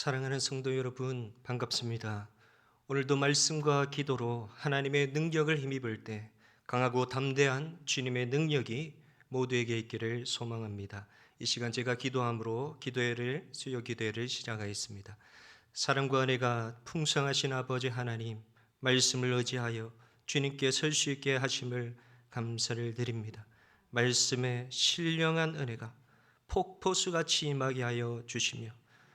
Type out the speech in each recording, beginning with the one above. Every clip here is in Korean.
사랑하는 성도 여러분, 반갑습니다. 오늘도 말씀과 기도로 하나님의 능력을 힘입을 때 강하고 담대한 주님의 능력이 모두에게 있기를 소망합니다. 이 시간 제가 기도함으로 수요 기도회를 시작하겠습니다. 사랑과 은혜가 풍성하신 아버지 하나님, 말씀을 의지하여 주님께 설 수 있게 하심을 감사를 드립니다. 말씀에 신령한 은혜가 폭포수같이 임하게 하여 주시며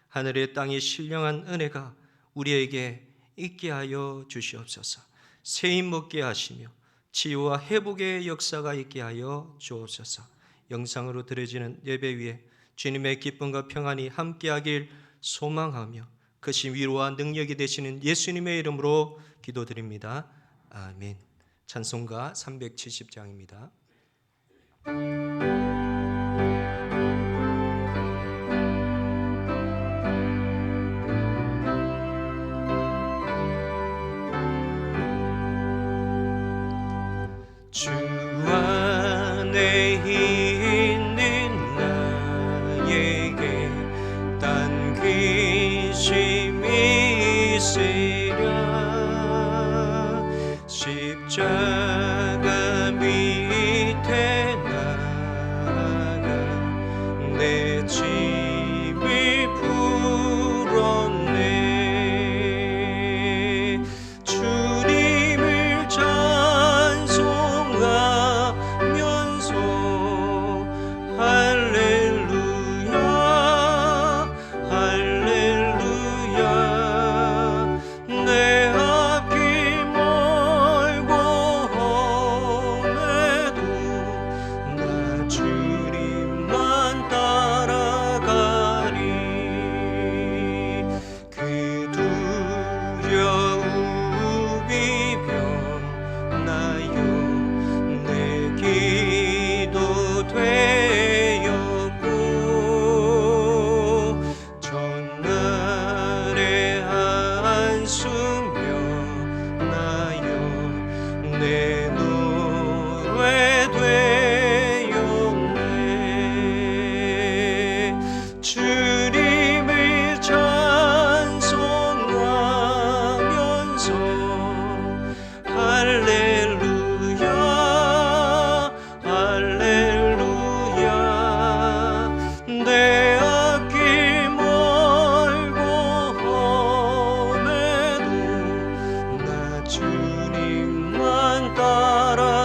하늘의 땅에 신령한 은혜가 우리에게 있게 하여 주시옵소서. 새 힘 먹게 하시며 치유와 회복의 역사가 있게 하여 주옵소서. 영상으로 드려지는 예배 위에 주님의 기쁨과 평안이 함께하길 소망하며 그신 위로와 능력이 되시는 예수님의 이름으로 기도드립니다. 아멘. 찬송가 370장입니다. 주 안에 있는 나에게 딴 귀심이 있으랴. 십자가 밑에 나가 내 짐을 풀었네. 주님을 찬송하면서 할렐루야 할렐루야. 내 앞길 멀고 험해도 나 주님만 따라가리. 그 두려움이 변하여 내 기도 되었고 전날의 한숨 변하여 내 노래 되었네. 주님을 찬송하면서 할렐루야 할렐루야. 내 앞길 멀고 험해도 나 주님만 따라가리.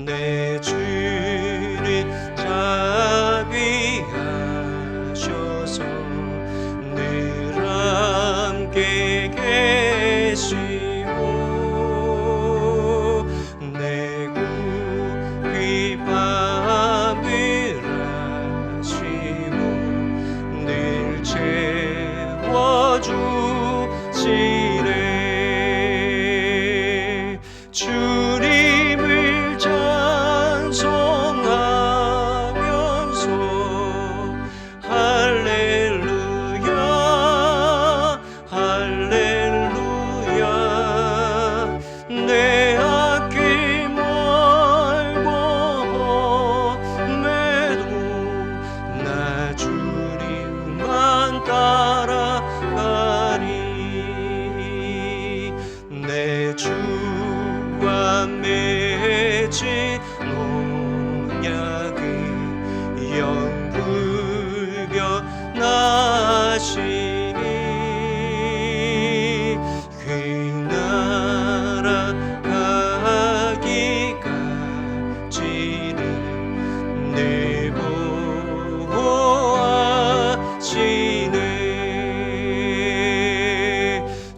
내 주를 자비하셔서 늘 함께 계시고 내 구귀 밤을 하시고 늘 채워주시네. 주님을 찬송하면서 할렐루야 할렐루야. 내 앞길 멀고 험해도 나 주님만 따라가리. 내 주와 맺은 언약을 영불변 하시니 그 나라 가기까지는 늘 보호하시네.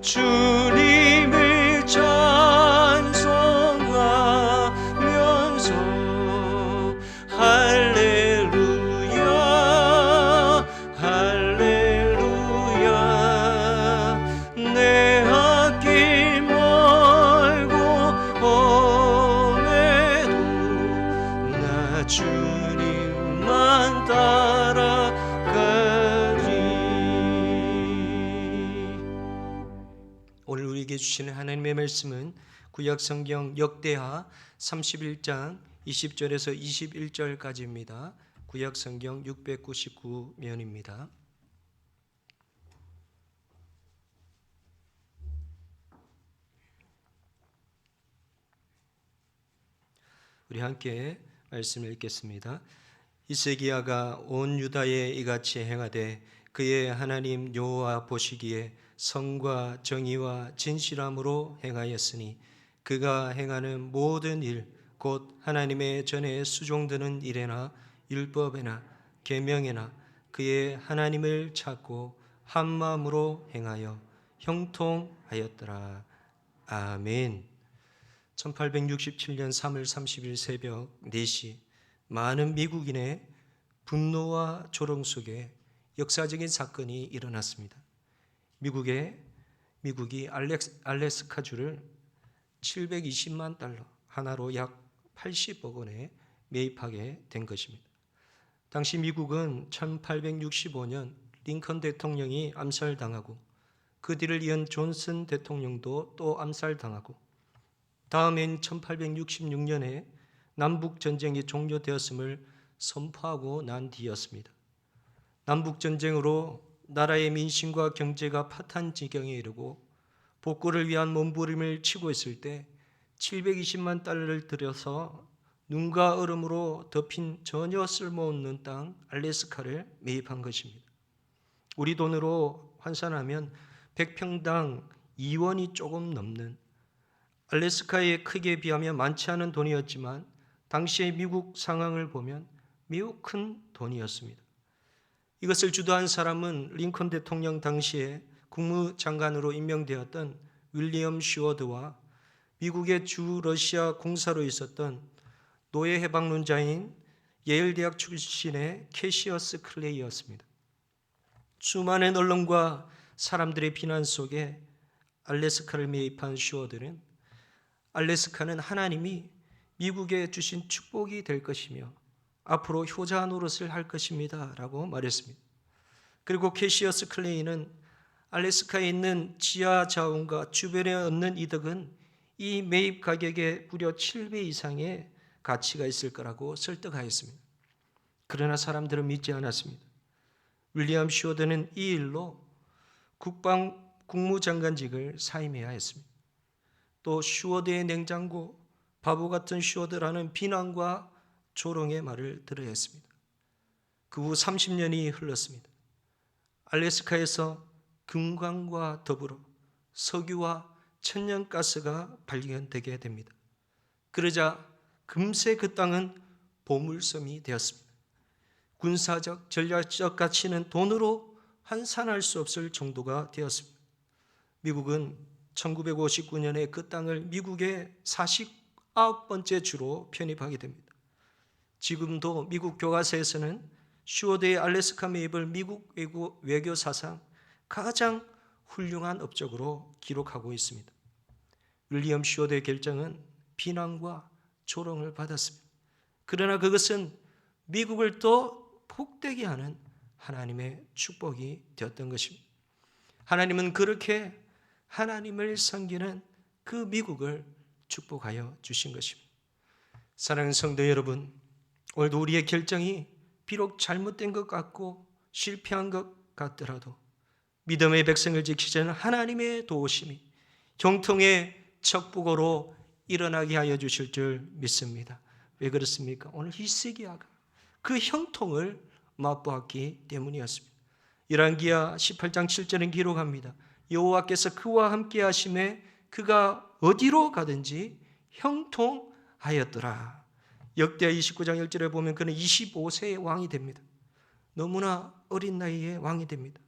주님을 찬송하면서 할렐루야 할렐루야. 내 앞길 멀고 험해도 나 주님만 따라가리. 오늘 우리에게 주시는 하나님의 말씀은 구약성경 역대하 31장 20절에서 21절까지입니다. 구약 성경 699면입니다. 우리 함께 말씀을 읽겠습니다. 히스기야가 온 유다에 이같이 행하되 그의 하나님 여호와 보시기에 성과 정의와 진실함으로 행하였으니 그가 행하는 모든 일 곧 하나님의 전에 수종드는 일에나 율법에나 계명에나 그의 하나님을 찾고 한 마음으로 행하여 형통하였더라. 아멘. 1867년 3월 30일 새벽 4시 많은 미국인의 분노와 조롱 속에 역사적인 사건이 일어났습니다. 미국이 알래스카주를 720만 달러, 하나로 약 80억 원에 매입하게 된 것입니다. 당시 미국은 1865년 링컨 대통령이 암살당하고 그 뒤를 이은 존슨 대통령도 또 암살당하고 다음엔 1866년에 남북전쟁이 종료되었음을 선포하고 난 뒤였습니다. 남북전쟁으로 나라의 민심과 경제가 파탄 지경에 이르고 복구를 위한 몸부림을 치고 있을 때 720만 달러를 들여서 눈과 얼음으로 덮인 전혀 쓸모없는 땅 알래스카를 매입한 것입니다. 우리 돈으로 환산하면 100평당 2원이 조금 넘는 알래스카의 크기에 비하면 많지 않은 돈이었지만 당시의 미국 상황을 보면 매우 큰 돈이었습니다. 이것을 주도한 사람은 링컨 대통령 당시에 국무장관으로 임명되었던 윌리엄 슈워드와 미국의 주 러시아 공사로 있었던 노예 해방론자인 예일대학 출신의 캐시어스 클레이였습니다. 수많은 언론과 사람들의 비난 속에 알래스카를 매입한 슈워드는 알래스카는 하나님이 미국에 주신 축복이 될 것이며 앞으로 효자 노릇을 할 것입니다 라고 말했습니다. 그리고 캐시어스 클레이는 알래스카에 있는 지하 자원과 주변에 얻는 이득은 이 매입 가격의 무려 7배 이상의 가치가 있을 거라고 설득하였습니다. 그러나 사람들은 믿지 않았습니다. 윌리엄 슈워드는 이 일로 국무장관직을 사임해야 했습니다. 또 슈워드의 냉장고, 바보 같은 슈워드라는 비난과 조롱의 말을 들어야 했습니다. 그 후 30년이 흘렀습니다. 알래스카에서 금광과 더불어 석유와 천연가스가 발견되게 됩니다. 그러자 금세 그 땅은 보물섬이 되었습니다. 군사적, 전략적 가치는 돈으로 환산할 수 없을 정도가 되었습니다. 미국은 1959년에 그 땅을 미국의 49번째 주로 편입하게 됩니다. 지금도 미국 교과서에서는 슈워드의 알래스카 매입을 미국 외교 사상 가장 훌륭한 업적으로 기록하고 있습니다. 윌리엄 슈워드의 결정은 비난과 조롱을 받았습니다. 그러나 그것은 미국을 또 복되게 하는 하나님의 축복이 되었던 것입니다. 하나님은 그렇게 하나님을 섬기는 그 미국을 축복하여 주신 것입니다. 사랑하는 성도 여러분, 오늘도 우리의 결정이 비록 잘못된 것 같고 실패한 것 같더라도 믿음의 백성을 지키자는 하나님의 도우심이 형통의 척북으로 일어나게 하여 주실 줄 믿습니다. 왜 그렇습니까? 오늘 히스기야가 그 형통을 맛보았기 때문이었습니다. 열왕기하 18장 7절은 기록합니다. 여호와께서 그와 함께 하심에 그가 어디로 가든지 형통하였더라. 역대하 29장 1절에 보면 그는 25세의 왕이 됩니다. 너무나 어린 나이에 왕이 됩니다.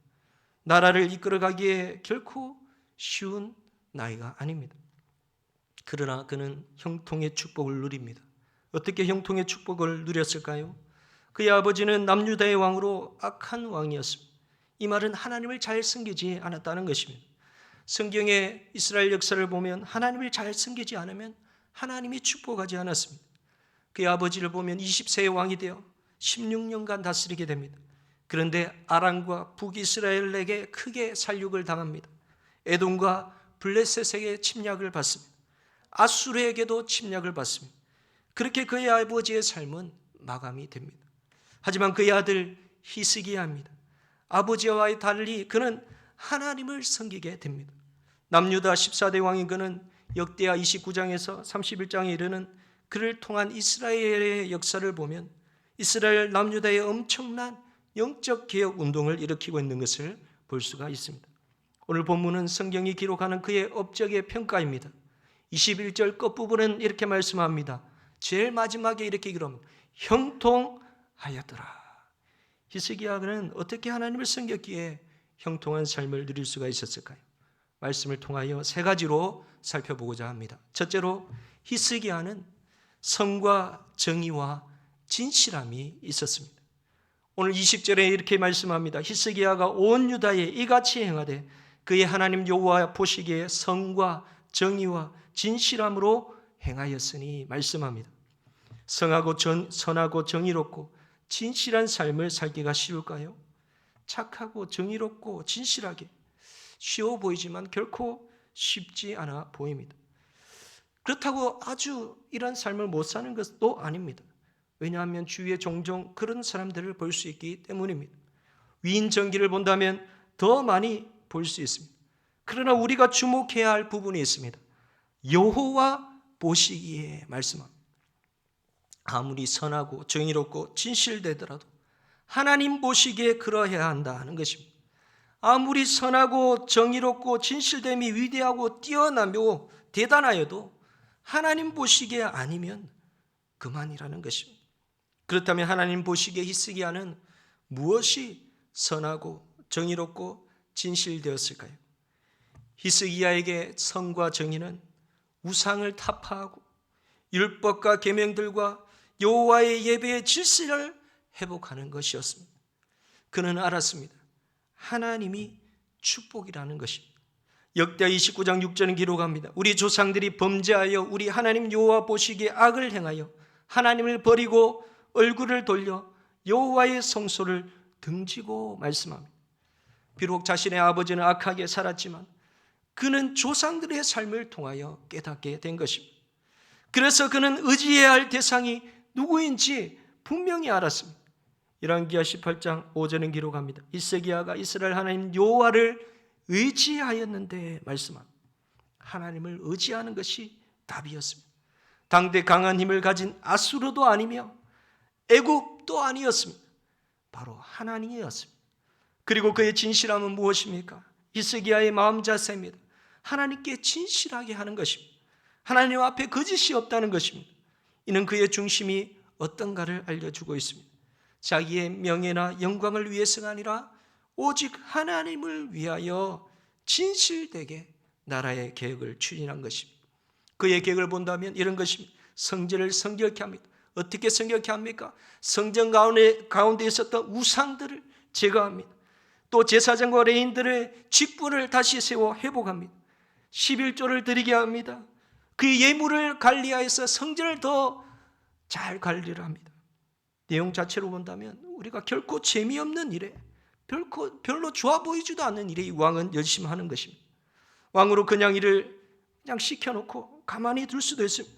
나라를 이끌어가기에 결코 쉬운 나이가 아닙니다. 그러나 그는 형통의 축복을 누립니다. 어떻게 형통의 축복을 누렸을까요? 그의 아버지는 남유다의 왕으로 악한 왕이었습니다. 이 말은 하나님을 잘 섬기지 않았다는 것입니다. 성경의 이스라엘 역사를 보면 하나님을 잘 섬기지 않으면 하나님이 축복하지 않았습니다. 그의 아버지를 보면 20세의 왕이 되어 16년간 다스리게 됩니다. 그런데 아람과 북이스라엘에게 크게 살육을 당합니다. 에돔과 블레셋에게 침략을 받습니다. 아수르에게도 침략을 받습니다. 그렇게 그의 아버지의 삶은 마감이 됩니다. 하지만 그의 아들 히스기야입니다. 아버지와의 달리 그는 하나님을 섬기게 됩니다. 남유다 14대 왕인 그는 역대하 29장에서 31장에 이르는 그를 통한 이스라엘의 역사를 보면 이스라엘 남유다의 엄청난 영적 개혁 운동을 일으키고 있는 것을 볼 수가 있습니다. 오늘 본문은 성경이 기록하는 그의 업적의 평가입니다. 21절 끝부분은 이렇게 말씀합니다. 제일 마지막에 이렇게 기록합니다. 형통하였더라. 히스기야는 어떻게 하나님을 섬겼기에 형통한 삶을 누릴 수가 있었을까요? 말씀을 통하여 세 가지로 살펴보고자 합니다. 첫째로 히스기야는 성과 정의와 진실함이 있었습니다. 오늘 20절에 이렇게 말씀합니다. 히스기야가 온 유다에 이같이 행하되 그의 하나님 여호와 보시기에 성과 정의와 진실함으로 행하였으니 말씀합니다. 선하고 정의롭고 진실한 삶을 살기가 쉬울까요? 착하고 정의롭고 진실하게 쉬워 보이지만 결코 쉽지 않아 보입니다. 그렇다고 아주 이런 삶을 못 사는 것도 아닙니다. 왜냐하면 주위에 종종 그런 사람들을 볼 수 있기 때문입니다. 위인전기를 본다면 더 많이 볼 수 있습니다. 그러나 우리가 주목해야 할 부분이 있습니다. 여호와 보시기에 말씀합니다. 아무리 선하고 정의롭고 진실되더라도 하나님 보시기에 그러해야 한다는 것입니다. 아무리 선하고 정의롭고 진실됨이 위대하고 뛰어나며 대단하여도 하나님 보시기에 아니면 그만이라는 것입니다. 그렇다면 하나님 보시기에 히스기야는 무엇이 선하고 정의롭고 진실되었을까요? 히스기야에게 선과 정의는 우상을 타파하고 율법과 계명들과 여호와의 예배의 질서를 회복하는 것이었습니다. 그는 알았습니다. 하나님이 축복이라는 것입니다. 역대하 29장 6절은 기록합니다. 우리 조상들이 범죄하여 우리 하나님 여호와 보시기에 악을 행하여 하나님을 버리고 얼굴을 돌려 여호와의 성소를 등지고 말씀합니다. 비록 자신의 아버지는 악하게 살았지만 그는 조상들의 삶을 통하여 깨닫게 된 것입니다. 그래서 그는 의지해야 할 대상이 누구인지 분명히 알았습니다. 열왕기하 18장 5절은 기록합니다. 히스기야가 이스라엘 하나님 여호와를 의지하였는데 말씀합니다. 하나님을 의지하는 것이 답이었습니다. 당대 강한 힘을 가진 아수르도 아니며 애굽도 아니었습니다. 바로 하나님이었습니다. 그리고 그의 진실함은 무엇입니까? 히스기야의 마음 자세입니다. 하나님께 진실하게 하는 것입니다. 하나님 앞에 거짓이 없다는 것입니다. 이는 그의 중심이 어떤가를 알려주고 있습니다. 자기의 명예나 영광을 위해서가 아니라 오직 하나님을 위하여 진실되게 나라의 계획을 추진한 것입니다. 그의 계획을 본다면 이런 것입니다. 성전을 성결케 합니다. 어떻게 성결케 합니까? 성전 가운데 있었던 우상들을 제거합니다. 또 제사장과 레인들의 직분을 다시 세워 회복합니다. 11조를 드리게 합니다. 그 예물을 관리하여서 성전을 더 잘 관리를 합니다. 내용 자체로 본다면 우리가 결코 재미없는 일에 별로 좋아 보이지도 않는 일에 이 왕은 열심히 하는 것입니다. 왕으로 그냥 일을 그냥 시켜놓고 가만히 둘 수도 있습니다.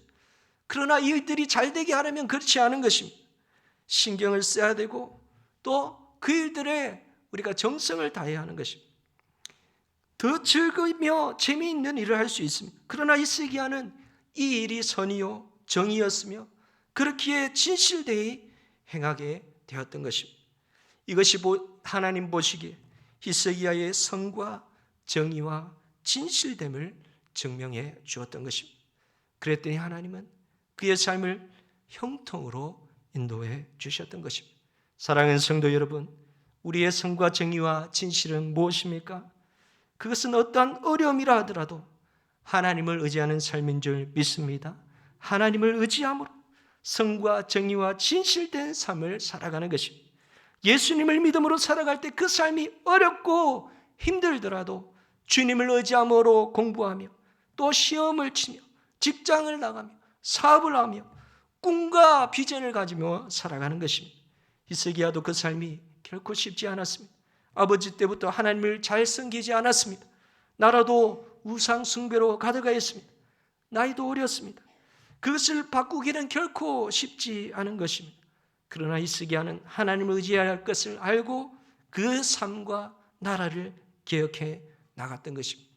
그러나 이 일들이 잘 되게 하려면 그렇지 않은 것입니다. 신경을 써야 되고 또 그 일들에 우리가 정성을 다해야 하는 것입니다. 더 즐거우며 재미있는 일을 할 수 있습니다. 그러나 히스기야는 이 일이 선이요 정의였으며 그렇기에 진실되이 행하게 되었던 것입니다. 이것이 하나님 보시기에 히스기야의 선과 정의와 진실됨을 증명해 주었던 것입니다. 그랬더니 하나님은 그의 삶을 형통으로 인도해 주셨던 것입니다. 사랑하는 성도 여러분, 우리의 선과 정의와 진실은 무엇입니까? 그것은 어떠한 어려움이라 하더라도 하나님을 의지하는 삶인 줄 믿습니다. 하나님을 의지함으로 선과 정의와 진실된 삶을 살아가는 것입니다. 예수님을 믿음으로 살아갈 때 그 삶이 어렵고 힘들더라도 주님을 의지함으로 공부하며 또 시험을 치며 직장을 나가며 사업을 하며 꿈과 비전을 가지며 살아가는 것입니다. 히스기야도 그 삶이 결코 쉽지 않았습니다. 아버지 때부터 하나님을 잘 섬기지 않았습니다. 나라도 우상 숭배로 가득하 있습니다. 나이도 어렸습니다. 그것을 바꾸기는 결코 쉽지 않은 것입니다. 그러나 히스기야는 하나님을 의지해야 할 것을 알고 그 삶과 나라를 개혁해 나갔던 것입니다.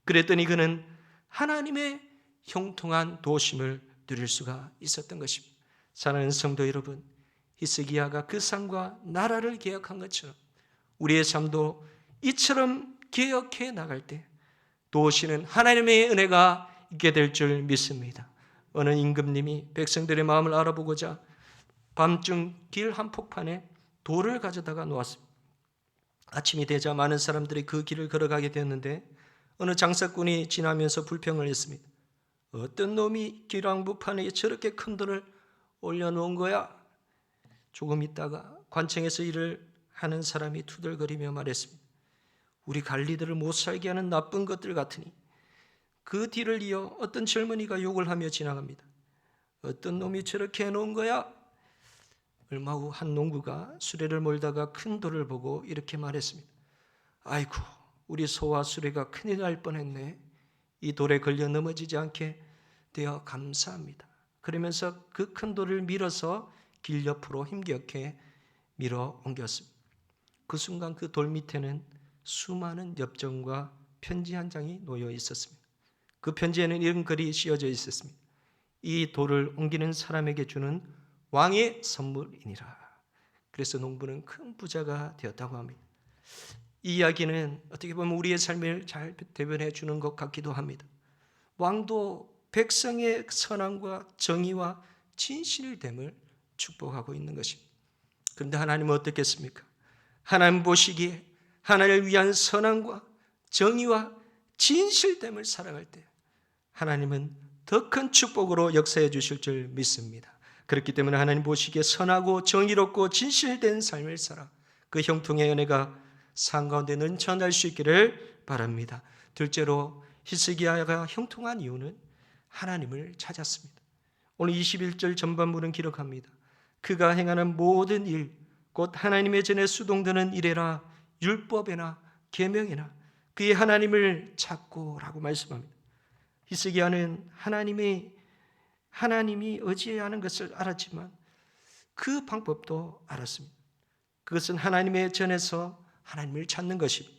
그랬더니 그는 하나님의 형통한 도우심을 누릴 수가 있었던 것입니다. 사랑하는 성도 여러분, 히스기야가 그 삶과 나라를 개혁한 것처럼 우리의 삶도 이처럼 개혁해 나갈 때 도우시는 하나님의 은혜가 있게 될 줄 믿습니다. 어느 임금님이 백성들의 마음을 알아보고자 밤중 길 한복판에 돌을 가져다가 놓았습니다. 아침이 되자 많은 사람들이 그 길을 걸어가게 되었는데 어느 장사꾼이 지나면서 불평을 했습니다. 어떤 놈이 길 한복판에 저렇게 큰 돌을 올려놓은 거야? 조금 있다가 관청에서 일을 하는 사람이 투덜거리며 말했습니다. 우리 관리들을 못 살게 하는 나쁜 것들 같으니. 그 뒤를 이어 어떤 젊은이가 욕을 하며 지나갑니다. 어떤 놈이 저렇게 해놓은 거야? 얼마 후 한 농부가 수레를 몰다가 큰 돌을 보고 이렇게 말했습니다. 아이고, 우리 소와 수레가 큰일 날 뻔했네. 이 돌에 걸려 넘어지지 않게 되어 감사합니다. 그러면서 그 큰 돌을 밀어서 길 옆으로 힘겹게 밀어 옮겼습니다. 그 순간 그 돌 밑에는 수많은 엽전과 편지 한 장이 놓여 있었습니다. 그 편지에는 이런 글이 씌어져 있었습니다. 이 돌을 옮기는 사람에게 주는 왕의 선물이니라. 그래서 농부는 큰 부자가 되었다고 합니다. 이 이야기는 어떻게 보면 우리의 삶을 잘 대변해 주는 것 같기도 합니다. 왕도 백성의 선함과 정의와 진실됨을 축복하고 있는 것입니다. 그런데 하나님은 어떻겠습니까? 하나님 보시기에 하나님을 위한 선함과 정의와 진실됨을 살아갈 때 하나님은 더 큰 축복으로 역사해 주실 줄 믿습니다. 그렇기 때문에 하나님 보시기에 선하고 정의롭고 진실된 삶을 살아 그 형통의 은혜가 삶 가운데 넘쳐날 수 있기를 바랍니다. 둘째로 히스기야가 형통한 이유는 하나님을 찾았습니다. 오늘 21절 전반부는 기록합니다. 그가 행하는 모든 일, 곧 하나님의 전에 수동드는 일에나 율법에나 계명에나 그의 하나님을 찾고라고 말씀합니다. 히스기야는 하나님이 의지해야 하는 것을 알았지만 그 방법도 알았습니다. 그것은 하나님의 전에서 하나님을 찾는 것입니다.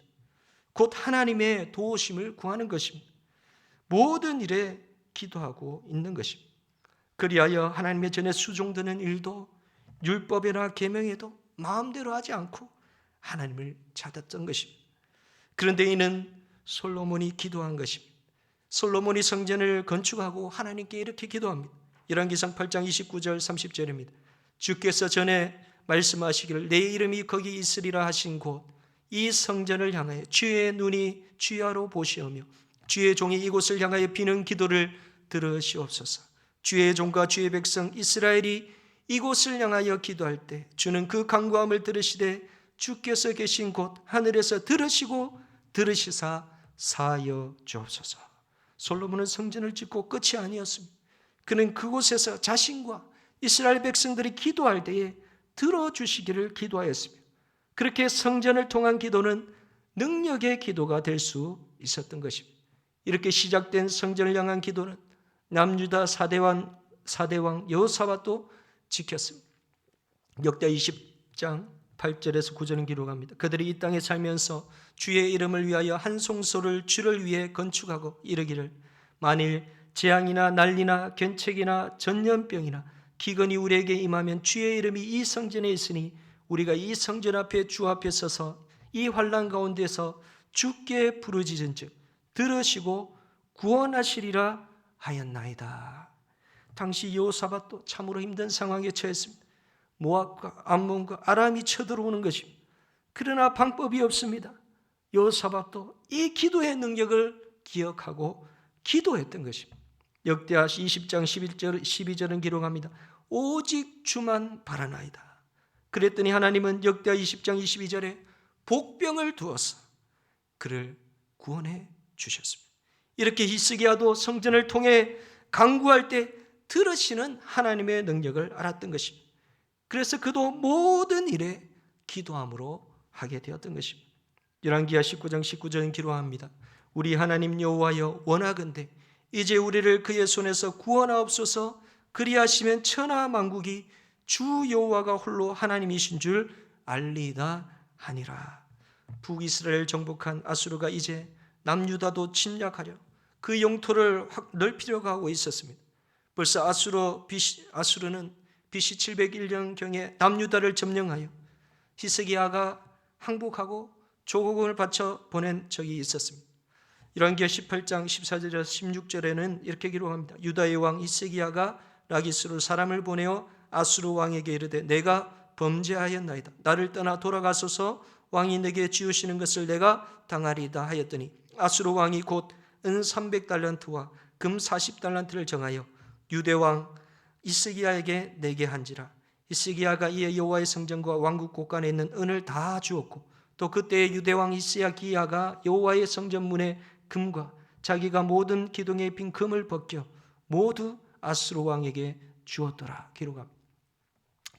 곧 하나님의 도우심을 구하는 것입니다. 모든 일에 기도하고 있는 것입니다. 그리하여 하나님의 전에 수종드는 일도 율법이나 계명에도 마음대로 하지 않고 하나님을 찾았던 것입니다. 그런데 이는 솔로몬이 기도한 것입니다. 솔로몬이 성전을 건축하고 하나님께 이렇게 기도합니다. 열왕기상 8장 29절 30절입니다. 주께서 전에 말씀하시기를 내 이름이 거기 있으리라 하신 곳 이 성전을 향하여 주의 눈이 주야로 보시오며 주의 종이 이곳을 향하여 비는 기도를 들으시옵소서. 주의 종과 주의 백성 이스라엘이 이곳을 향하여 기도할 때 주는 그 간구함을 들으시되 주께서 계신 곳 하늘에서 들으시고 들으시사 사하여 주옵소서. 솔로몬은 성전을 짓고 끝이 아니었습니다. 그는 그곳에서 자신과 이스라엘 백성들이 기도할 때에 들어주시기를 기도하였습니다. 그렇게 성전을 통한 기도는 능력의 기도가 될 수 있었던 것입니다. 이렇게 시작된 성전을 향한 기도는 남유다 4대 왕 여호사밧도 지켰습니다. 역대 20장 8절에서 9절은 기록합니다. 그들이 이 땅에 살면서 주의 이름을 위하여 한 송소를 주를 위해 건축하고 이르기를 만일 재앙이나 난리나 견책이나 전염병이나 기근이 우리에게 임하면 주의 이름이 이 성전에 있으니 우리가 이 성전 앞에 주 앞에 서서 이 환난 가운데서 주께 부르짖은즉 들으시고 구원하시리라 하였나이다. 당시 여호사밧도 참으로 힘든 상황에 처했습니다. 모압과 암몬과 아람이 쳐들어오는 것입니다. 그러나 방법이 없습니다. 여호사밧도 이 기도의 능력을 기억하고 기도했던 것입니다. 역대하 20장 11절 12절은 기록합니다. 오직 주만 바라나이다. 그랬더니 하나님은 역대하 20장 22절에 복병을 두어서 그를 구원해 주셨습니다. 이렇게 히스기야도 성전을 통해 간구할 때 들으시는 하나님의 능력을 알았던 것입니다. 그래서 그도 모든 일에 기도함으로 하게 되었던 것입니다. 열왕기하 19장 19절은 기록합니다. 우리 하나님 여호와여 원하건대 이제 우리를 그의 손에서 구원하옵소서. 그리하시면 천하 만국이 주 여호와가 홀로 하나님이신 줄 알리다 하니라. 북이스라엘 정복한 아수르가 이제 남유다도 침략하려 그 영토를 확 넓히려고 하고 있었습니다. 벌써 아수르는 BC 701년경에 남유다를 점령하여 히스기야가 항복하고 조국을 바쳐 보낸 적이 있었습니다. 열왕기하 18장 14절에서 16절에는 이렇게 기록합니다. 유다의 왕 히스기야가 라기스로 사람을 보내어 아수르 왕에게 이르되 내가 범죄하였나이다. 나를 떠나 돌아가소서. 왕이 내게 지으시는 것을 내가 당하리이다 하였더니 아수르 왕이 곧 은 300달란트와 금 40달란트를 정하여 유대 왕 히스기야에게 내게 한지라. 히스기야가 이에 여호와의 성전과 왕국 곳간에 있는 은을 다 주었고 또 그때의 유대 왕 히스기야가 여호와의 성전 문에 금과 자기가 모든 기둥에 입힌 금을 벗겨 모두 아수르 왕에게 주었더라 기록합니다.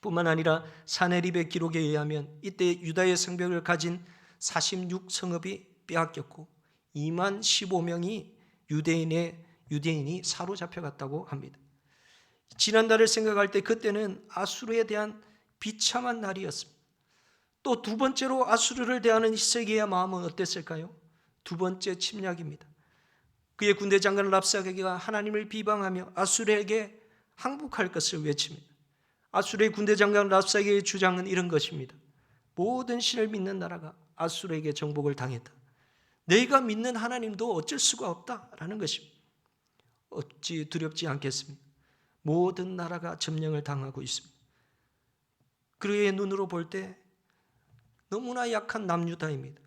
뿐만 아니라 사네립의 기록에 의하면 이때 유다의 성벽을 가진 46성읍이 빼앗겼고 2만 15명이 유대인이 사로잡혀갔다고 합니다. 지난달을 생각할 때 그때는 아수르에 대한 비참한 날이었습니다. 또 두 번째로 아수르를 대하는 히스기야의 마음은 어땠을까요? 두 번째 침략입니다. 그의 군대 장관 랍사게가 하나님을 비방하며 아수르에게 항복할 것을 외칩니다. 아수르의 군대 장관 랍사게의 주장은 이런 것입니다. 모든 신을 믿는 나라가 아수르에게 정복을 당했다. 너희가 믿는 하나님도 어쩔 수가 없다라는 것입니다. 어찌 두렵지 않겠습니까? 모든 나라가 점령을 당하고 있습니다. 그의 눈으로 볼 때 너무나 약한 남유다입니다.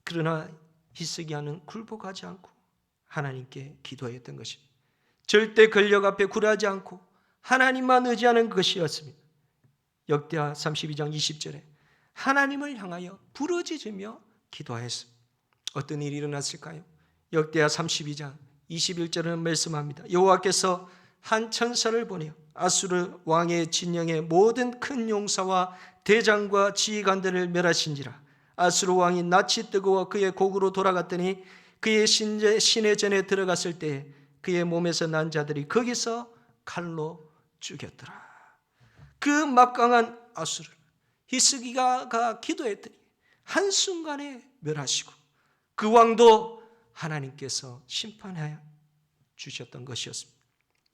그러나 히스기야는 굴복하지 않고 하나님께 기도했던 것입니다. 절대 권력 앞에 굴하지 않고 하나님만 의지하는 것이었습니다. 역대하 32장 20절에 하나님을 향하여 부르짖으며 기도하였습니다. 어떤 일이 일어났을까요? 역대하 32장 21절은 말씀합니다. 여호와께서 한 천사를 보내어 아수르 왕의 진영의 모든 큰 용사와 대장과 지휘관들을 멸하신지라. 아수르 왕이 낯이 뜨거워 그의 곡으로 돌아갔더니 그의 신의 전에 들어갔을 때 그의 몸에서 난 자들이 거기서 칼로 죽였더라. 그 막강한 아수르 히스기야가 기도했더니 한순간에 멸하시고 그 왕도 하나님께서 심판하여 주셨던 것이었습니다.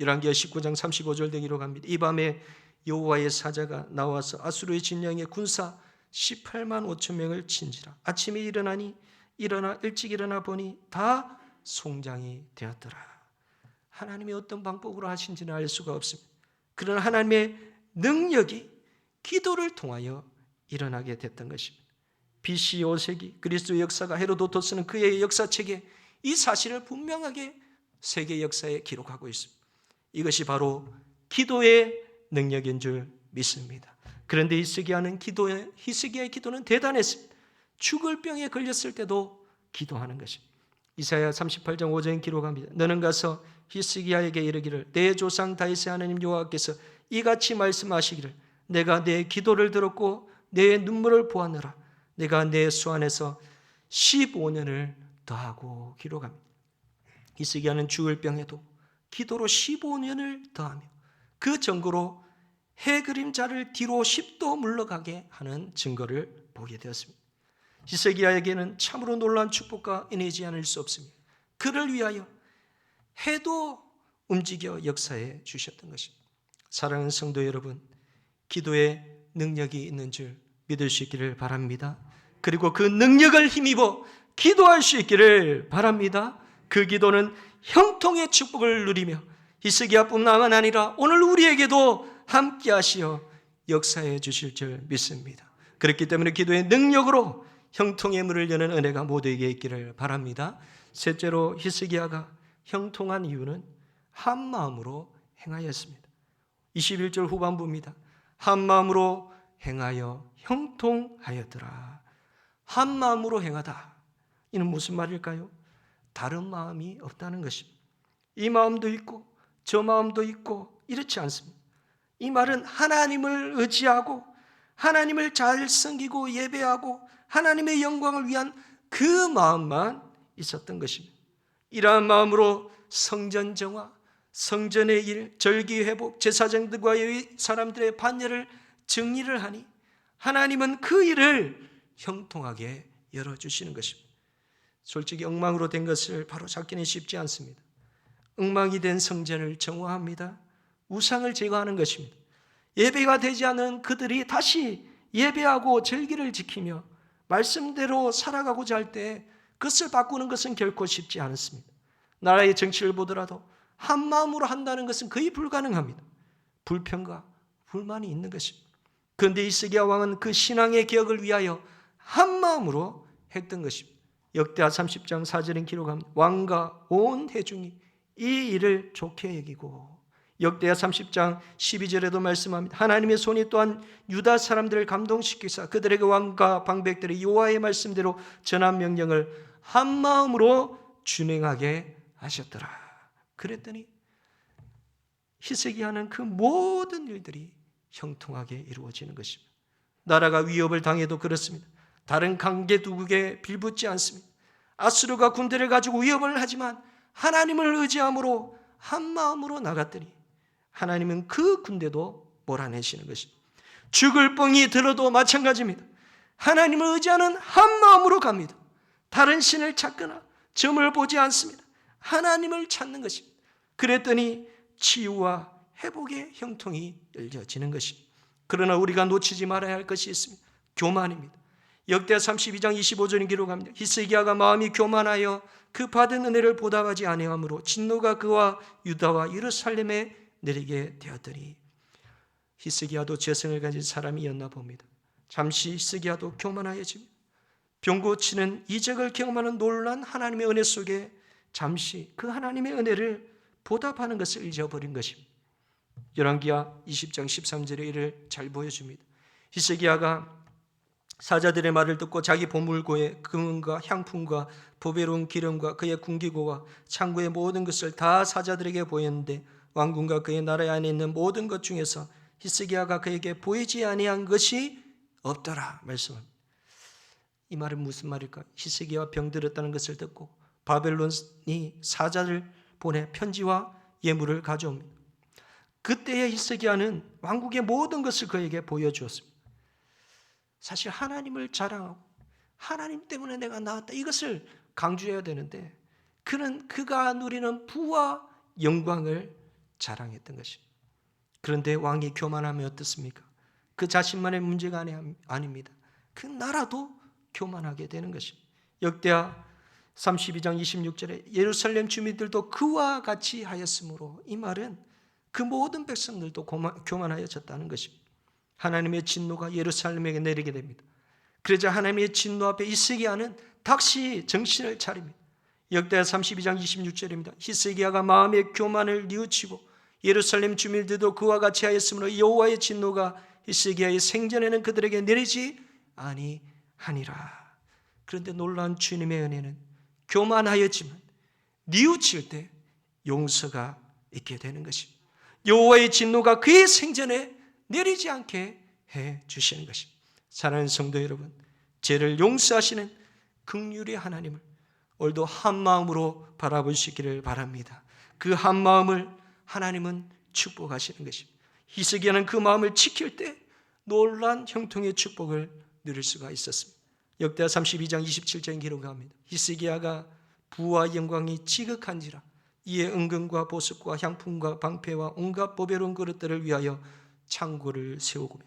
열왕기하 19장 35절 등으로 기록합니다. 이 밤에 여호와의 사자가 나와서 아수르의 진영의 군사 18만 5천 명을 친지라. 아침에 일찍 일어나 보니 다 송장이 되었더라. 하나님이 어떤 방법으로 하신지는 알 수가 없습니다. 그러나 하나님의 능력이 기도를 통하여 일어나게 됐던 것입니다. BC 5세기 그리스도의 역사가 헤로도토스는 그의 역사책에 이 사실을 분명하게 세계 역사에 기록하고 있습니다. 이것이 바로 기도의 능력인 줄 믿습니다. 그런데 히스기야의 기도는 대단했습니다. 죽을 병에 걸렸을 때도 기도하는 것입니다. 이사야 38장 5절에 기록합니다. 너는 가서 히스기야에게 이르기를 내 조상 다윗의 하나님 여호와께서 이같이 말씀하시기를 내가 내 기도를 들었고 내 눈물을 보았노라. 내가 내 수 안에서 15년을 더하고 기록합니다. 히스기야는 죽을 병에도 기도로 15년을 더하며 그 증거로 해 그림자를 뒤로 10도 물러가게 하는 증거를 보게 되었습니다. 히스기야에게는 참으로 놀라운 축복과 은혜지 않을 수 없습니다. 그를 위하여 해도 움직여 역사해 주셨던 것입니다. 사랑하는 성도 여러분, 기도에 능력이 있는 줄 믿을 수 있기를 바랍니다. 그리고 그 능력을 힘입어 기도할 수 있기를 바랍니다. 그 기도는 형통의 축복을 누리며 히스기야뿐만 아니라 오늘 우리에게도 함께 하시어 역사해 주실 줄 믿습니다. 그렇기 때문에 기도의 능력으로 형통의 문을 여는 은혜가 모두에게 있기를 바랍니다. 셋째로 히스기야가 형통한 이유는 한 마음으로 행하였습니다. 21절 후반부입니다. 한 마음으로 행하여 형통하였더라. 한 마음으로 행하다. 이는 무슨 말일까요? 다른 마음이 없다는 것입니다. 이 마음도 있고 저 마음도 있고 이렇지 않습니다. 이 말은 하나님을 의지하고 하나님을 잘 섬기고 예배하고 하나님의 영광을 위한 그 마음만 있었던 것입니다. 이러한 마음으로 성전 정화, 성전의 일, 절기 회복, 제사장들과의 사람들의 반열을 정리를 하니 하나님은 그 일을 형통하게 열어주시는 것입니다. 솔직히 엉망으로 된 것을 바로 잡기는 쉽지 않습니다. 엉망이 된 성전을 정화합니다. 우상을 제거하는 것입니다. 예배가 되지 않은 그들이 다시 예배하고 절기를 지키며 말씀대로 살아가고자 할 때 그것을 바꾸는 것은 결코 쉽지 않습니다. 나라의 정치를 보더라도 한 마음으로 한다는 것은 거의 불가능합니다. 불평과 불만이 있는 것입니다. 그런데 히스기야 왕은 그 신앙의 개혁을 위하여 한 마음으로 했던 것입니다. 역대하 30장 4절은 기록합니다. 왕과 온 회중이 이 일을 좋게 여기고, 역대하 30장 12절에도 말씀합니다. 하나님의 손이 또한 유다 사람들을 감동시키사 그들에게 왕과 방백들이 여호와의 말씀대로 전한 명령을 한 마음으로 준행하게 하셨더라. 그랬더니 히스기야는 그 모든 일들이 형통하게 이루어지는 것입니다. 나라가 위협을 당해도 그렇습니다. 다른 강대국에 빌붙지 않습니다. 아수르가 군대를 가지고 위협을 하지만 하나님을 의지함으로 한 마음으로 나갔더니 하나님은 그 군대도 몰아내시는 것입니다. 죽을 뻥이 들어도 마찬가지입니다. 하나님을 의지하는 한 마음으로 갑니다. 다른 신을 찾거나 점을 보지 않습니다. 하나님을 찾는 것입니다. 그랬더니 치유와 회복의 형통이 열려지는 것입니다. 그러나 우리가 놓치지 말아야 할 것이 있습니다. 교만입니다. 역대 32장 25절인 기록합니다. 히스기야가 마음이 교만하여 그 받은 은혜를 보답하지 아니하므로 진노가 그와 유다와 예루살렘에 내리게 되었더니, 히스기야도 재성을 가진 사람이었나 봅니다. 잠시 히스기야도 교만하여집니다. 병 고치는 이적을 경험하는 놀란 하나님의 은혜 속에 잠시 그 하나님의 은혜를 보답하는 것을 잊어버린 것입니다. 열왕기하 20장 13절에 이를 잘 보여줍니다. 히스기야가 사자들의 말을 듣고 자기 보물고에 금은과 향품과 보배로운 기름과 그의 군기고와 창고의 모든 것을 다 사자들에게 보였는데 왕궁과 그의 나라 안에 있는 모든 것 중에서 히스기야가 그에게 보이지 아니한 것이 없더라 말씀합니다. 이 말은 무슨 말일까? 히스기야가 병들었다는 것을 듣고 바벨론이 사자를 보내 편지와 예물을 가져옵니다. 그때의 히스기야는 왕국의 모든 것을 그에게 보여주었습니다. 사실 하나님을 자랑하고 하나님 때문에 내가 나왔다 이것을 강조해야 되는데 그는 그가 누리는 부와 영광을 자랑했던 것입니다. 그런데 왕이 교만하면 어떻습니까? 그 자신만의 문제가 아닙니다. 그 나라도 교만하게 되는 것입니다. 역대하 32장 26절에 예루살렘 주민들도 그와 같이 하였으므로, 이 말은 그 모든 백성들도 교만하여졌다는 것입니다. 하나님의 진노가 예루살렘에게 내리게 됩니다. 그러자 하나님의 진노 앞에 히스기야는 다시 정신을 차립니다. 역대하 32장 26절입니다. 히스기야가 마음의 교만을 뉘우치고 예루살렘 주민들도 그와 같이 하였으므로 여호와의 진노가 히스기야의 생전에는 그들에게 내리지 아니하니라. 그런데 놀라운 주님의 은혜는 교만하였지만 뉘우칠 때 용서가 있게 되는 것입니다. 여호와의 진노가 그의 생전에 내리지 않게 해 주시는 것입니다. 사랑하는 성도 여러분, 죄를 용서하시는 긍휼의 하나님을 오늘도 한 마음으로 바라보시기를 바랍니다. 그 한 마음을 하나님은 축복하시는 것입니다. 히스기야는 그 마음을 지킬 때 놀란 형통의 축복을 누릴 수가 있었습니다. 역대하 32장 27절에 기록합니다. 히스기야가 부와 영광이 지극한지라 이에 은금과 보석과 향품과 방패와 온갖 보배로운 그릇들을 위하여 창고를 세우고,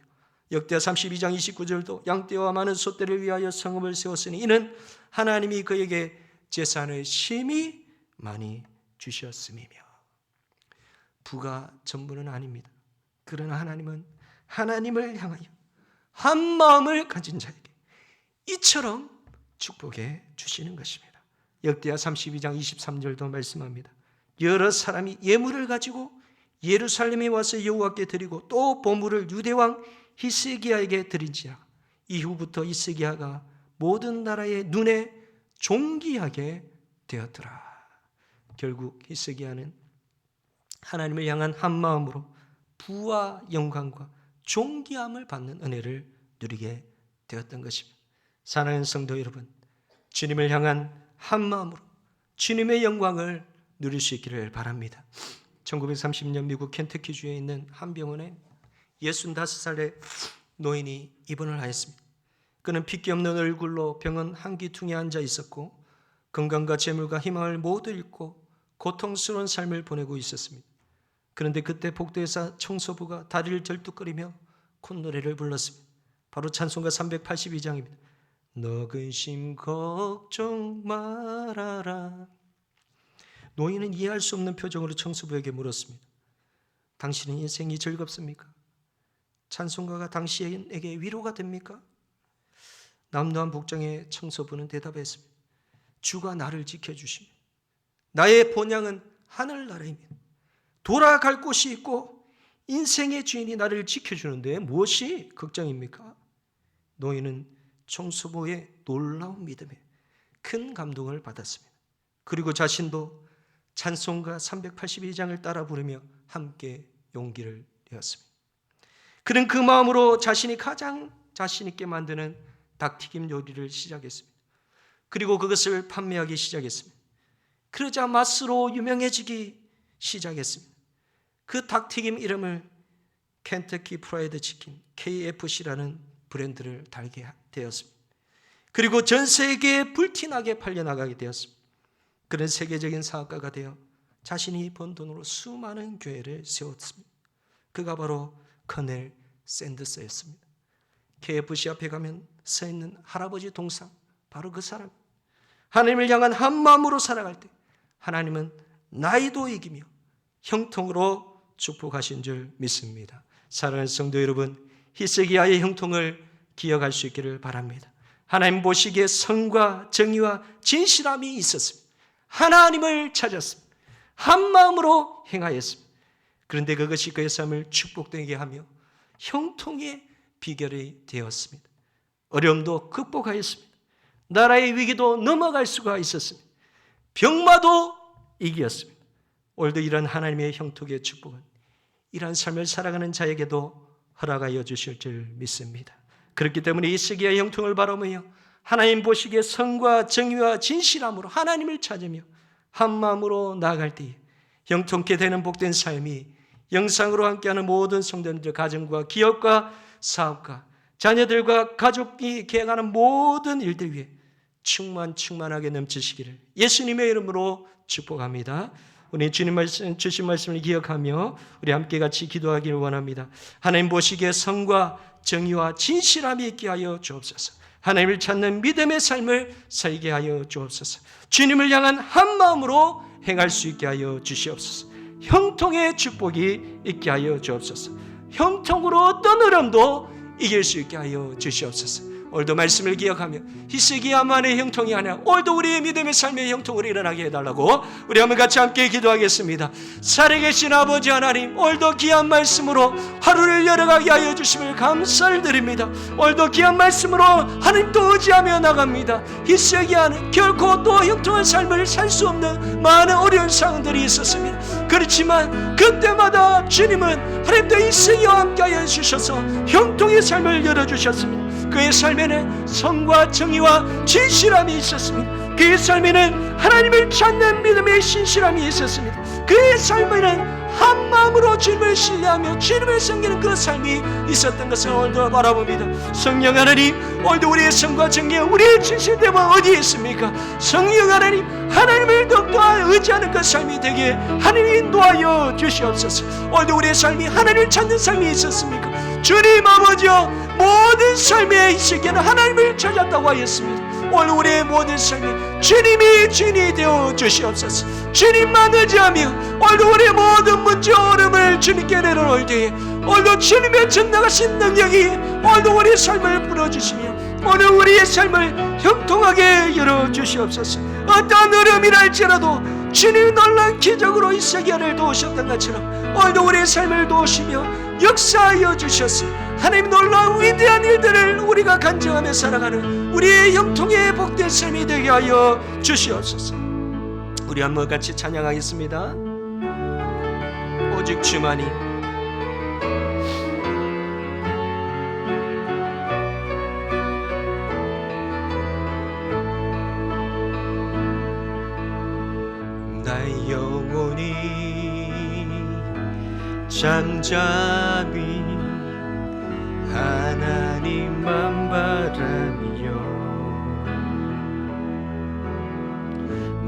역대하 32장 29절도 양떼와 많은 소떼를 위하여 성읍을 세웠으니 이는 하나님이 그에게 재산을 심히 많이 주셨음이며. 부가 전부는 아닙니다. 그러나 하나님은 하나님을 향하여 한 마음을 가진 자에게 이처럼 축복해 주시는 것입니다. 역대하 32장 23절도 말씀합니다. 여러 사람이 예물을 가지고 예루살렘에 와서 여호와께 드리고 또 보물을 유대왕 히스기야에게 드린지라. 이후부터 히스기야가 모든 나라의 눈에 존귀하게 되었더라. 결국 히스기야는 하나님을 향한 한 마음으로 부와 영광과 존귀함을 받는 은혜를 누리게 되었던 것입니다. 사랑하는 성도 여러분, 주님을 향한 한 마음으로 주님의 영광을 누릴 수 있기를 바랍니다. 1930년 미국 켄터키주에 있는 한 병원에 65살의 노인이 입원을 하였습니다. 그는 핏기 없는 얼굴로 병원 한기퉁에 앉아 있었고 건강과 재물과 희망을 모두 잃고 고통스러운 삶을 보내고 있었습니다. 그런데 그때 복도에서 청소부가 다리를 절뚝거리며 콧노래를 불렀습니다. 바로 찬송가 382장입니다. 너 근심 걱정 말아라. 노인은 이해할 수 없는 표정으로 청소부에게 물었습니다. 당신의 인생이 즐겁습니까? 찬송가가 당신에게 위로가 됩니까? 남도한 복장의 청소부는 대답했습니다. 주가 나를 지켜주십니다. 나의 본향은 하늘나라입니다. 돌아갈 곳이 있고 인생의 주인이 나를 지켜주는데 무엇이 걱정입니까? 노인은 청소부의 놀라운 믿음에 큰 감동을 받았습니다. 그리고 자신도 찬송가 382장을 따라 부르며 함께 용기를 내었습니다. 그는 그 마음으로 자신이 가장 자신 있게 만드는 닭튀김 요리를 시작했습니다. 그리고 그것을 판매하기 시작했습니다. 그러자 맛으로 유명해지기 시작했습니다. 그 닭튀김 이름을 켄터키 프라이드 치킨 KFC라는 브랜드를 달게 되었습니다. 그리고 전 세계에 불티나게 팔려나가게 되었습니다. 그는 세계적인 사업가가 되어 자신이 번 돈으로 수많은 교회를 세웠습니다. 그가 바로 커넬 샌더스였습니다. KFC 앞에 가면 서 있는 할아버지 동상, 바로 그 사람. 하나님을 향한 한 마음으로 살아갈 때 하나님은 나이도 이기며 형통으로 축복하신 줄 믿습니다. 사랑하는 성도 여러분, 히스기야의 형통을 기억할 수 있기를 바랍니다. 하나님 보시기에 선과 정의와 진실함이 있었습니다. 하나님을 찾았습니다. 한 마음으로 행하였습니다. 그런데 그것이 그의 삶을 축복되게 하며 형통의 비결이 되었습니다. 어려움도 극복하였습니다. 나라의 위기도 넘어갈 수가 있었습니다. 병마도 이겼습니다. 오늘도 이런 하나님의 형통의 축복은 이러한 삶을 살아가는 자에게도 허락하여 주실 줄 믿습니다. 그렇기 때문에 히스기야의 형통을 바라보며 하나님 보시기에 선과 정의와 진실함으로 하나님을 찾으며 한 마음으로 나아갈 때에 형통케 되는 복된 삶이 영상으로 함께하는 모든 성도님들 가정과 기업과 사업과 자녀들과 가족이 계획하는 모든 일들 위해 충만하게 넘치시기를 예수님의 이름으로 축복합니다. 우리 주님 말씀, 주신 말씀을 기억하며 우리 함께 같이 기도하기를 원합니다. 하나님 보시기에 선과 정의와 진실함이 있게 하여 주옵소서. 하나님을 찾는 믿음의 삶을 살게 하여 주옵소서. 주님을 향한 한 마음으로 행할 수 있게 하여 주시옵소서. 형통의 축복이 있게 하여 주옵소서. 형통으로 어떤 어려움도 이길 수 있게 하여 주시옵소서. 오늘도 말씀을 기억하며 히스기야만의 형통이 아니라 오늘도 우리의 믿음의 삶의 형통으로 일어나게 해달라고 우리 한번 같이 함께 기도하겠습니다. 살아계신 아버지 하나님, 오늘도 귀한 말씀으로 하루를 열어가게 하여 주심을 감사를 드립니다. 오늘도 귀한 말씀으로 하나님 또 의지하며 나갑니다. 히스기야는 결코 또 형통한 삶을 살 수 없는 많은 어려운 상황들이 있었습니다. 그렇지만 그때마다 주님은 하나님 또 히스기야와 함께 하여 주셔서 형통의 삶을 열어주셨습니다. 그의 삶에는 선과 정의와 진실함이 있었습니다. 그의 삶에는 하나님을 찾는 믿음의 신실함이 있었습니다. 그의 삶에는 한 마음으로 주님을 신뢰하며 주님을 섬기는 그 삶이 있었던 것을 오늘도 바라봅니다. 성령 하나님, 오늘도 우리의 선과 정의, 우리의 진실됨은 어디에 있습니까? 성령 하나님, 하나님을 더욱더 의지하는 그 삶이 되기에 하나님 인도하여 주시옵소서. 오늘도 우리의 삶이 하나님을 찾는 삶이 있었습니까? 주님 아버지여, 모든 삶의 이 시기에는 하나님을 찾았다고 하였습니다. 오늘 우리의 모든 삶이 주님이 주인이 되어 주시옵소서. 주님만 의지하며 오늘 우리의 모든 문제 어려움을 주님께 내려놓을 때에 오늘도 주님의 전능하신 능력이 오늘도 우리의 삶을 풀어주시며 오늘 우리의 삶을 형통하게 열어주시옵소서. 어떠한 어려움이라 할지라도 주님 놀라운 기적으로 히스기야를 도우셨던 것처럼 오늘도 우리의 삶을 도우시며 역사하여 주셨어. 하나님 놀라운 위대한 일들을 우리가 간증하며 살아가는 우리의 형통의 복된 삶이 되게 하여 주시옵소서. 우리 한번 같이 찬양하겠습니다. 오직 주만이 나의 영혼이 잠잠히 하나님만 바라며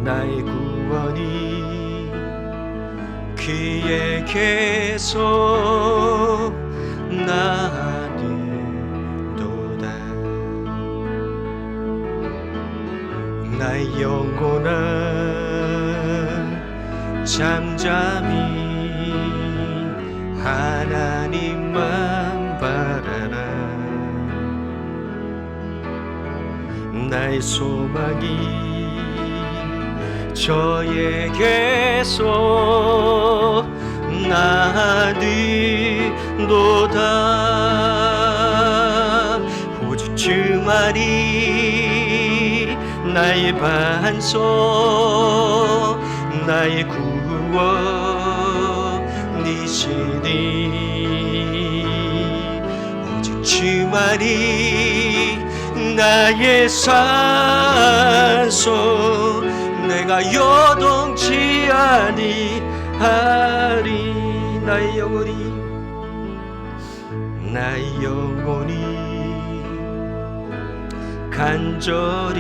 나의 구원이 그의 계속 나아는도다. 나의 영혼아 잠잠히 하나님만 바라라. 나의 소망이 저에게서 나는도다. 오직 주만이 나의 반석 나의 구원이시니 오직 주만이 나의 산소 내가 요동치 아니하리. 나의 영혼이 간절히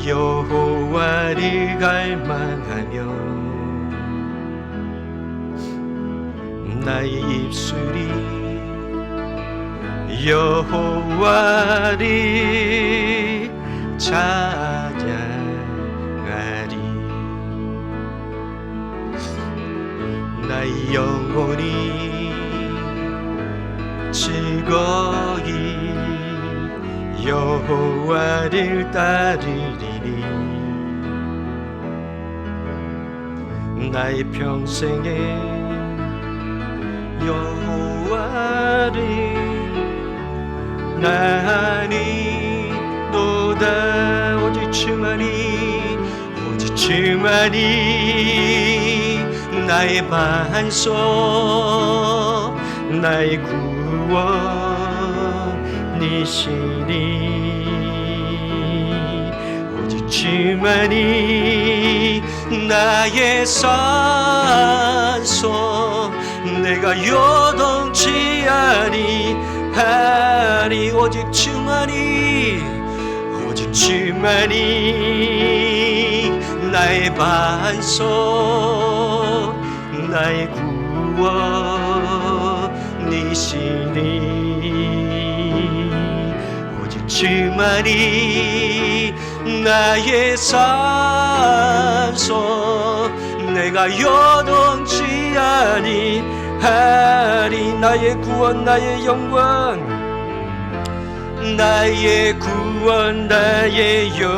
여호와를 갈망하며 나의 입술이 여호와를 찬양하리. 나의 영혼이 즐거이 여호와를 따르리니 나의 평생에 여호와를 나니도다. 오직 주만이 나의 반석 나의 구원이시니 오직 주만이 나의 산소 내가 요동치 아니하리. 오직 주만이 나의 반석 나의 구원이시니 오직 주만이 나의 산소 내가 요동치 아니하리. 나의 구원 나의 영광 나의 구원 나의 영광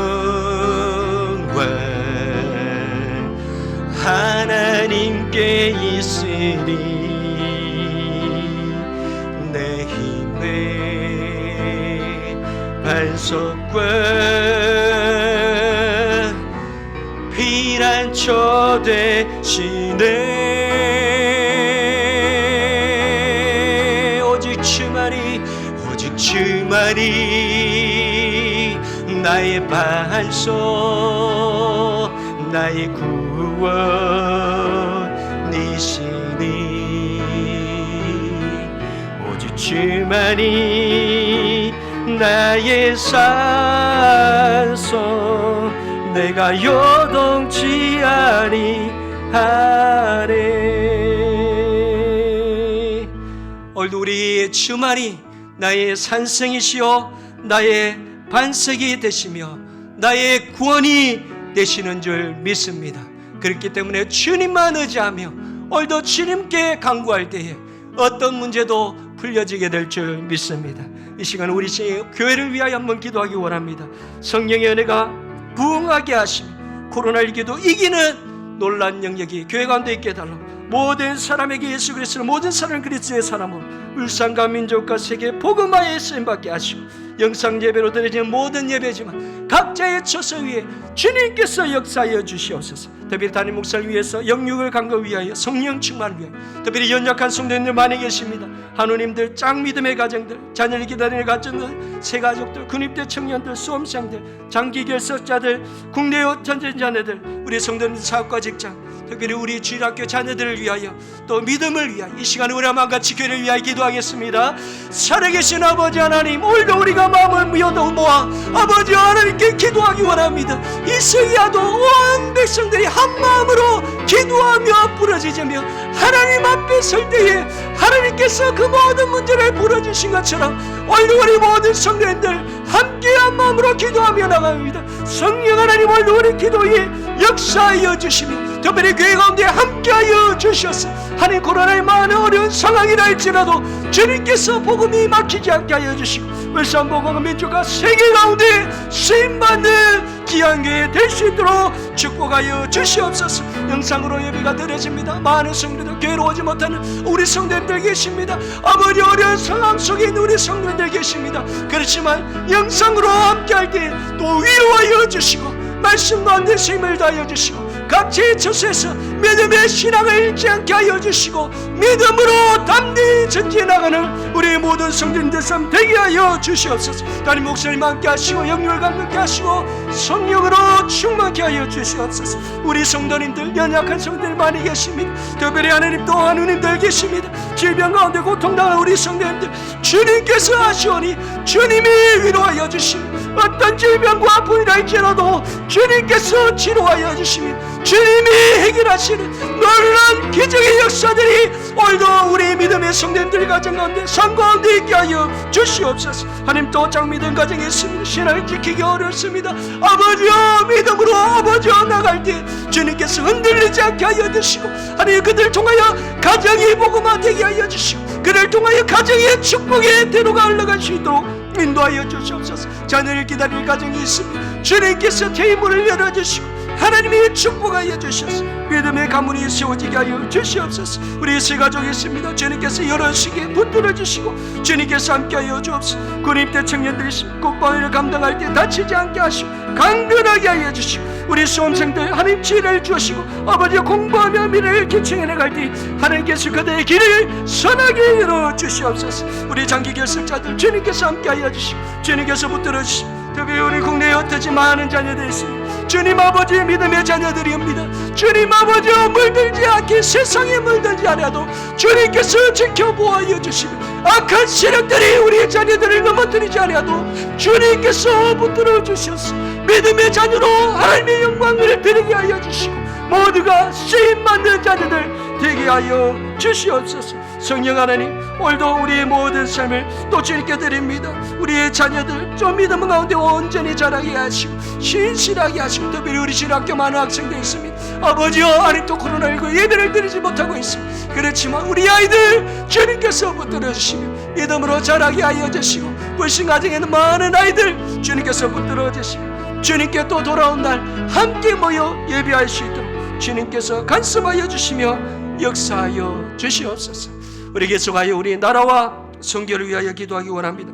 하나님께 있으리. 내 힘의 반석과 피난처 되시네. 오직 주만이 나의 반석 나의 구원이시니 오직 주만이 나의 산소 내가 요동치 아니하리. 오늘도 우리 주만이 나의 산성이시요 나의 반석이 되시며 나의 구원이 되시는 줄 믿습니다. 그렇기 때문에 주님만 의지하며 오늘도 주님께 간구할 때에 어떤 문제도 풀려지게 될 줄 믿습니다. 이 시간 우리 교회를 위하여 한번 기도하기 원합니다. 성령의 은혜가 부응하게 하시며 코로나19도 이기는 놀라운 영역이 교회 가운데 있게 해달라고 모든 사람에게 예수 그리스도 모든 사람 그리스도의 사람으로 울산과 민족과 세계 복음화에 쓰임받게 하시고 영상 예배로 드려지는 모든 예배지만 각자의 처소 위에 주님께서 역사하여 주시옵소서. 특별히 담임 목사를 위해서 영육을 간거 위하여 성령 충만을 위하여 특별히 연약한 성도님들 많이 계십니다. 한우님들 짱믿음의 가정들 자녀를 기다리는 가정들 새가족들 군입대 청년들 수험생들 장기 결석자들 국내 전전자녀들 우리 성도님들 사업과 직장 특별히 우리 주일학교 자녀들을 위하여 또 믿음을 위하여 이 시간에 우리 한만같이 교회를 위하여 기도하겠습니다. 살아계신 아버지 하나님, 오늘도 우리가 마음을 모아 아버지 하나님께 기도하기 원합니다. 이 시기야도 온 백성들이 한 마음으로 기도하며 부르짖으며 하나님 앞에 설 때에 하나님께서 그 모든 문제를 풀어주신 것처럼 오늘도 우리 모든 성도님들 함께 한 마음으로 기도하며 나갑니다. 성령 하나님, 오늘도 우리 기도에 역사하여 주시며 특별히 교회 가운데 함께하여 주셔서 하나님 코로나의 많은 어려운 상황이라 할지라도 주님께서 복음이 막히지 않게 하여 주시고 울산복음 민족과 세계 가운데 쓰임받는 귀한 교회 될 수 있도록 축복하여 주시옵소서. 영상으로 예배가 드려집니다. 많은 성도들, 교회로 오지 못하는 우리 성도님들 계십니다. 아버지 어려운 상황 속에 있는 우리 성도님들 계십니다. 그렇지만 영상으로 함께할 때 또 위로하여 주시고 말씀과 안내서 힘을 다하여 주시고 각지의 처소에서 믿음의 신앙을 잃지 않게 하여 주시고 믿음으로 담대히 전진해 나가는 우리 모든 성도님들 삶 되게 하여 주시옵소서. 하나님 목사님 함께 하시고 영육을 감격케 하시고 성령으로 충만케 하여 주시옵소서. 우리 성도님들, 연약한 성도들 많이 계십니다. 특별히 하나님 또 하느님들 계십니다. 질병 가운데 고통당하는 우리 성도님들 주님께서 하시오니 주님이 위로하여 주시며 어떤 질병과 아픔이라 할지라도 주님께서 치료하여 주시며 주님이 해결하시는 놀라운 기적의 역사들이 오늘도 우리 믿음의 성도님들 가정 가운데 삶 가운데 있게 하여 주시옵소서. 하나님 또 장미된 가정에 있습니다. 신앙을 지키기 어렵습니다. 아버지여 믿음으로 아버지여 나갈 때 주님께서 흔들리지 않게 하여 주시고 하나님 그들 통하여 가정이 복음화 되게 하여 주시고 그를 통하여 가정의 축복의 대로가 흘러갈 수 있도록 인도하여 주시옵소서. 자녀를 기다릴 가정이 있습니다. 주님께서 대문을 열어주시고 하나님이 축복하여 주셔서 믿음의 가문이 세워지게 하여 주시옵소서. 우리 세 가족이 있습니다. 주님께서 여럿시게 붙들어 주시고 주님께서 함께하여 주옵소서. 군입대 청년들이 국방위를 감당할 때 다치지 않게 하시고 강건하게 하여 주시고 우리 수험생들 하나님 지혜를 주시고 아버지 공부하며 미래를 기청해 나갈 때 하나님께서 그들의 길을 선하게 열어 주시옵소서. 우리 장기 결석자들 주님께서 함께하여 주시고 주님께서 붙들어 주시고 특히 우리 국내에 흩어진 많은 자녀들이 있습니다. 주님 아버지의 믿음의 자녀들이옵니다. 주님 아버지와 물들지 않게 세상에 물들지 않아도 주님께서 지켜보아여 주시며 악한 세력들이 우리의 자녀들을 넘어뜨리지 않아도 주님께서 붙들어 주셔서 믿음의 자녀로 하나님의 영광을 드리게 하여 주시고 모두가 쓰임받는 자녀들 되게 하여 주시옵소서. 성령 하나님, 오늘도 우리의 모든 삶을 또 주님께 드립니다. 우리의 자녀들 좀 믿음 가운데 온전히 자라게 하시고 신실하게 하시고 특별히 우리 신학교 많은 학생들 있습니다. 아버지여 아직도 코로나19 예배를 드리지 못하고 있습니다. 그렇지만 우리 아이들 주님께서 붙들어 주시며 믿음으로 자라게 하여 주시고 불신 가정에는 많은 아이들 주님께서 붙들어 주시며 주님께 또 돌아온 날 함께 모여 예배할 수 있도록 주님께서 간섭하여 주시며 역사하여 주시옵소서. 우리 계속하여 우리 나라와 선교를 위하여 기도하기 원합니다.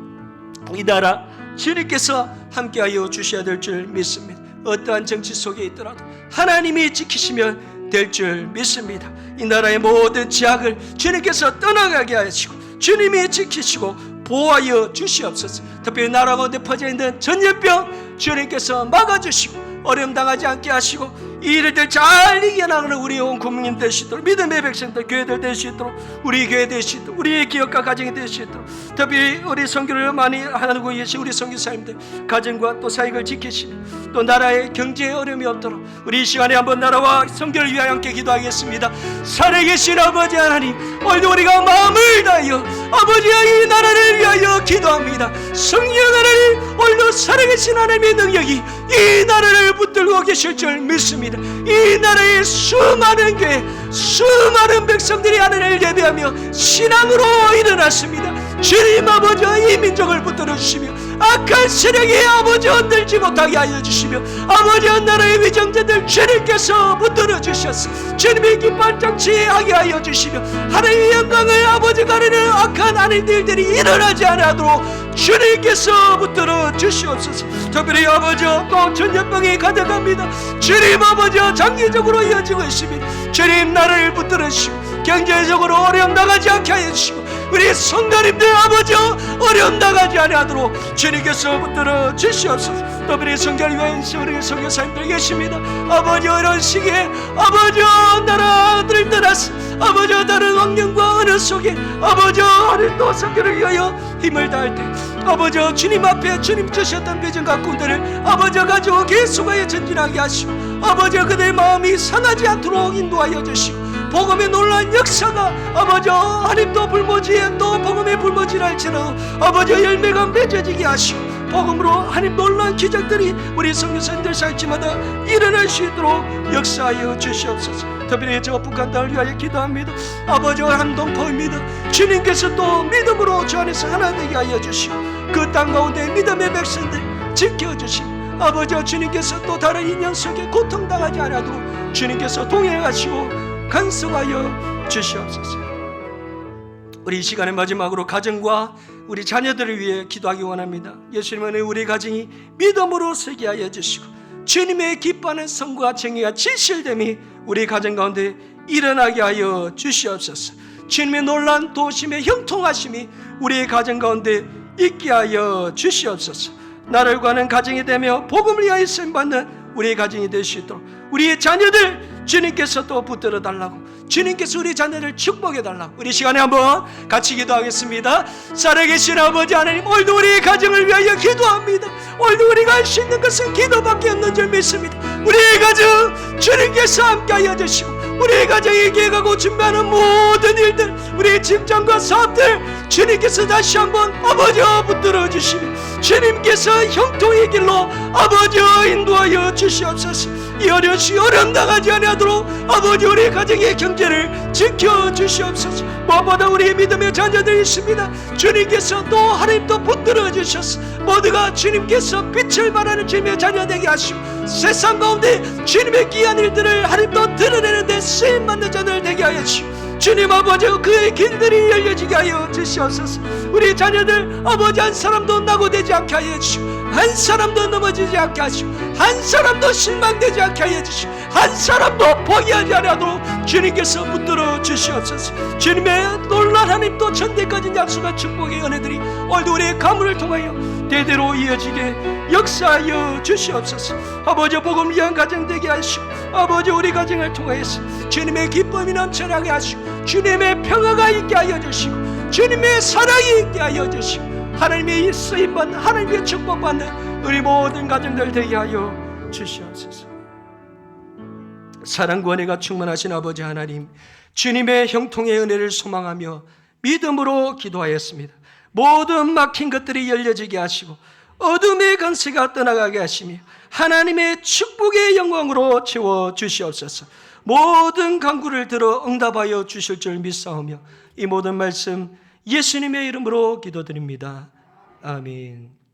이 나라 주님께서 함께하여 주셔야 될 줄 믿습니다. 어떠한 정치 속에 있더라도 하나님이 지키시면 될 줄 믿습니다. 이 나라의 모든 제약을 주님께서 떠나가게 하시고 주님이 지키시고 보호하여 주시옵소서. 특별히 나라 가운데 퍼져있는 전염병 주님께서 막아주시고 어려움 당하지 않게 하시고 이 일을 잘 이겨나가는 우리 온 국민 될 수 있도록 믿음의 백성들 교회들 될 수 있도록 우리 교회 될 수 있도록 우리의 기업과 가정이 될 수 있도록 특별히 우리 선교를 많이 하는 곳에 계신 우리 선교사님들 가정과 또 사역을 지키시며 또 나라의 경제에 어려움이 없도록 우리 이 시간에 한번 나라와 선교를 위하여 함께 기도하겠습니다. 살아계신 아버지 하나님, 오늘도 우리가 마음을 다하여 아버지의 이 나라를 위하여 기도합니다. 성령 하나님, 오늘도 살아계신 하나님의 능력이 이 나라를 붙들고 계실 줄 믿습니다. 이 나라의 수많은 교회 수많은 백성들이 하나님을 예배하며 신앙으로 일어났습니다. 주님 아버지와 이 민족을 붙들어 주시며 악한 세력이 아버지 흔들지 못하게 하여 주시며 아버지 나라의 위정자들 주님께서 붙들어 주셔서 주님의 기뻐한 장치하게 하여 주시며 하나님의 영광을 아버지 가리는 악한 아닌들이 일어나지 않도록 주님께서 붙들어 주시옵소서. 특별히 아버지 또 전염병이 가득합니다. 주님 아버지 장기적으로 이어지고 있습니다. 주님 나라를 붙들어 주시고 경제적으로 어려움 나가지 않게 하여 주시고 우리 성도님들 아버지 어려움 나가지 않도록 주님께서 붙들어 주시옵소서. 더불어 성결 위한 우리 선교사님들 계십니다. 아버지 이런 시기에 아버지 나라들을 떠나서 아버지 다른 환경과 언어 속에 아버지 하늘도 선교를 위하여 힘을 다할 때 아버지 주님 앞에 주님 주셨던 비전과 꿈들을 아버지 가지고 계속하여 전진하게 하시고 아버지 그들의 마음이 상하지 않도록 인도하여 주시고 복음의 놀라운 역사가 아버지 하나님도 불모지에 또 복음의 불모지랄지라도 아버지 열매가 맺어지게 하시고 복음으로 하나님 놀라운 기적들이 우리 선교사님들 살지마다 일어날 수 있도록 역사하여 주시옵소서. 특별히 저 북한 땅을 위하여 기도합니다. 아버지 한동포입니다. 주님께서 또 믿음으로 주 안에서 하나 되게 하여 주시고 그 땅 가운데 믿음의 백성들 지켜주시고 아버지 주님께서 또 다른 인연 속에 고통당하지 않아도록 주님께서 동행하시고 간섭하여 주시옵소서. 우리 이 시간의 마지막으로 가정과 우리 자녀들을 위해 기도하기 원합니다. 예수님은 우리 가정이 믿음으로 서게 하여 주시고 주님의 기뻐하는 선과 정의가 진실됨이 우리 가정 가운데 일어나게 하여 주시옵소서. 주님의 놀라운 도심의 형통하심이 우리의 가정 가운데 있게 하여 주시옵소서. 나를 구하는 가정이 되며 복음을 위하여 쓰임받는 우리의 가정이 될 수 있도록 우리의 자녀들 주님께서 또 붙들어 달라고 주님께서 우리 자녀를 축복해 달라고 우리 시간에 한번 같이 기도하겠습니다. 살아계신 아버지 하나님, 오늘도 우리의 가정을 위하여 기도합니다. 오늘도 우리가 할 수 있는 것은 기도밖에 없는 줄 믿습니다. 우리의 가정 주님께서 함께하여 주시고 우리의 가정에 기획하고 준비하는 모든 일들 우리의 직장과 사업들 주님께서 다시 한번 아버지 붙들어 주시며 주님께서 형통의 길로 아버지 인도하여 주시옵소서. 이 어려운 시 어려움 당하지 아니하도록 아버지 우리 가정의 경제를 지켜주시옵소서. 무엇보다 우리의 믿음의 자녀들이 있습니다. 주님께서 또 하나님도 붙들어 주셔서 모두가 주님께서 빛을 발하는 주님의 자녀 되게 하시고 세상 가운데 주님의 귀한 일들을 하나님도 드러내는데 쓰임받는 자들 되게 하여 주시고 주님 아버지 그의 길들이 열려지게 하여 주시옵소서. 우리 자녀들 아버지 한 사람도 낙오되지 않게 하여 주시고 한 사람도 넘어지지 않게 하시고 한 사람도 실망되지 않게 하여 주시고 한 사람도 포기하지 않아도 주님께서 붙들어 주시옵소서. 주님의 놀라운 하나님 또 천대까지 약속한 축복의 은혜들이 오늘도 우리의 가문을 통하여 대대로 이어지게 역사하여 주시옵소서. 아버지 복음 위한 가정 되게 하시고 아버지 우리 가정을 통하여서 주님의 기쁨이 넘쳐나게 하시고 주님의 평화가 있게 하여 주시고 주님의 사랑이 있게 하여 주시고 하나님의 쓰임받는 하나님의 축복받는 우리 모든 가정들 되게 하여 주시옵소서. 사랑과 은혜가 충만하신 아버지 하나님, 주님의 형통의 은혜를 소망하며 믿음으로 기도하였습니다. 모든 막힌 것들이 열려지게 하시고 어둠의 권세가 떠나가게 하시며 하나님의 축복의 영광으로 채워 주시옵소서. 모든 간구를 들어 응답하여 주실 줄 믿사오며 이 모든 말씀 예수님의 이름으로 기도드립니다. 아멘.